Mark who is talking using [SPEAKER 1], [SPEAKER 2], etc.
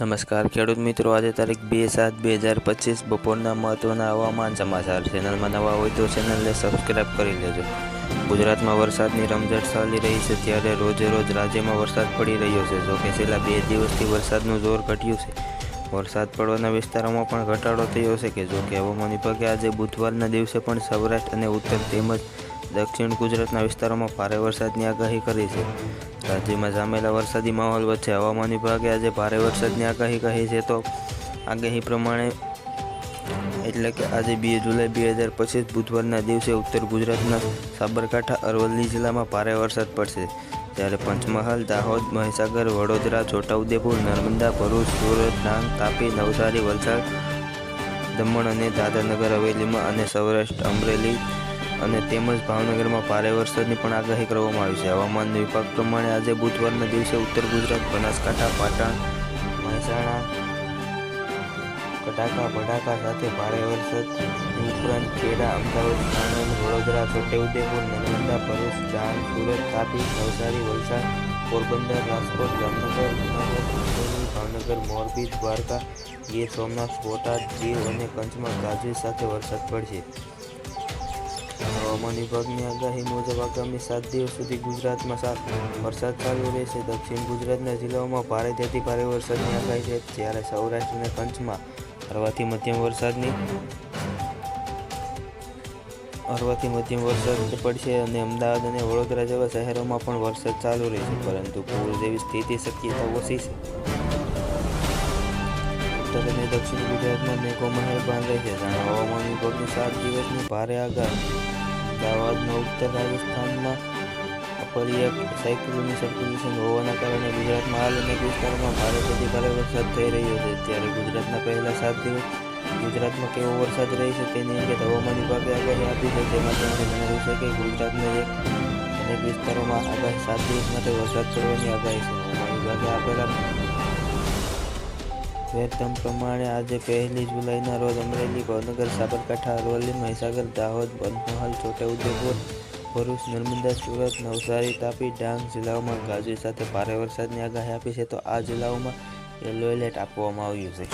[SPEAKER 1] નમસ્કાર ખેડૂત મિત્રો, આજે તારીખ 2/7/2025 બપોરના મહત્વના હવામાન સમાચાર. ચેનલમાં નવા હોય તો ચેનલને સબસ્ક્રાઇબ કરી લેજો. ગુજરાતમાં વરસાદની રમઝટ ચાલી રહી છે, ત્યારે રોજે રોજ રાજ્યમાં વરસાદ પડી રહ્યો છે. જોકે છેલ્લા 2 દિવસથી વરસાદનું જોર ઘટ્યું છે. વરસાદ પડવાના વિસ્તારોમાં પણ ઘટાડો થયો છે. જોકે હવામાન વિભાગે આજે બુધવારના દિવસે પણ સૌરાષ્ટ્ર અને ઉત્તર તેમજ દક્ષિણ ગુજરાતના વિસ્તારોમાં ભારે વરસાદની આગાહી કરી છે. રાજ્યમાં જામેલા વરસાદી માહોલ વચ્ચે હવામાન વિભાગે આજે ભારે વરસાદની આગાહી કરી છે. તો આગાહી પ્રમાણે એટલે કે આજે 2 જુલાઈ 2025 બુધવારના દિવસે ઉત્તર ગુજરાતના સાબરકાંઠા, અરવલ્લી જિલ્લામાં ભારે વરસાદ પડશે. જ્યારે પંચમહાલ, દાહોદ, મહીસાગર, વડોદરા, છોટાઉદેપુર, નર્મદા, ભરૂચ, સુરત, ડાંગ, તાપી, નવસારી, વલસાડ, દમણ અને દાદરાનગર હવેલીમાં અને સૌરાષ્ટ્ર, અમરેલી અને તેમજ ભાવનગરમાં ભારે વરસાદની પણ આગાહી કરવામાં આવી છે. હવામાન વિભાગ પ્રમાણે આજે બુધવારના દિવસે ઉત્તર ગુજરાત, બનાસકાંઠા, પાટણ, મહેસાણા, કડાકા ભડાકા સાથે ભારે વરસાદની ઉપરાંત ખેડા, અમદાવાદ, આણંદ, વડોદરા, છોટાઉદેપુર, નર્મદા, ભરૂચ, ડાંગ, સુરત, તાપી, નવસારી, વલસાડ, પોરબંદર, રાજકોટ, જામનગર, જૂનાગઢ, ભાવનગર, મોરબી, દ્વારકા, ગીર સોમનાથ, બોટાદ, દીવ અને પંચમહાલ ગાજવીજ સાથે વરસાદ પડશે. હવામાન વિભાગની આગાહી મુજબ આગામી 7 દિવસ સુધી ગુજરાતમાં વરસાદ ચાલુ રહેશે. દક્ષિણ ગુજરાતના જિલ્લાઓમાં ભારેથી ભારે વરસાદની આગાહી છે, જ્યારે સૌરાષ્ટ્ર અને કચ્છમાં હળવાથી મધ્યમ વરસાદ પડશે અને અમદાવાદ અને વડોદરા જેવા શહેરોમાં પણ વરસાદ ચાલુ રહેશે, પરંતુ પૂર જેવી સ્થિતિ શક્યતા ઓછી છે. ઉત્તર અને દક્ષિણ ગુજરાતમાં મેઘો મહેરબાન રહેશે. જાણે હવામાન વિભાગની 7 દિવસની ભારે આગાહી. અમદાવાદના ઉત્તર રાજસ્થાનમાં અપર સાયક્લોનિક સર્ક્યુલેશન હોવાના કારણે ગુજરાતમાં હાલ અનેક વિસ્તારોમાં ભારેથી ભારે વરસાદ થઈ રહ્યો છે. ત્યારે ગુજરાતના પહેલા 7 દિવસ ગુજરાતમાં કેવો વરસાદ રહેશે તેની અંગે હવામાન વિભાગે આગાહી આપી છે. તેમાં તેમણે જણાવ્યું છે કે ગુજરાતના અનેક વિસ્તારોમાં આગાહી 7 દિવસ માટે વરસાદ પડવાની આગાહી છે. હવામાન વિભાગે આપેલા વેધમ પ્રમાણે આજે 1 જુલાઈના રોજ અમરેલી, ભાવનગર, સાબરકાંઠા, અરવલ્લી, મહીસાગર, દાહોદ, પંચમહાલ, છોટાઉદેપુર, ભરૂચ, નર્મદા, સુરત, નવસારી, તાપી, ડાંગ જિલ્લાઓમાં ગાજવીજ સાથે ભારે વરસાદની આગાહી આપી છે. તો આ જિલ્લાઓમાં યલો એલર્ટ આપવામાં આવ્યું છે.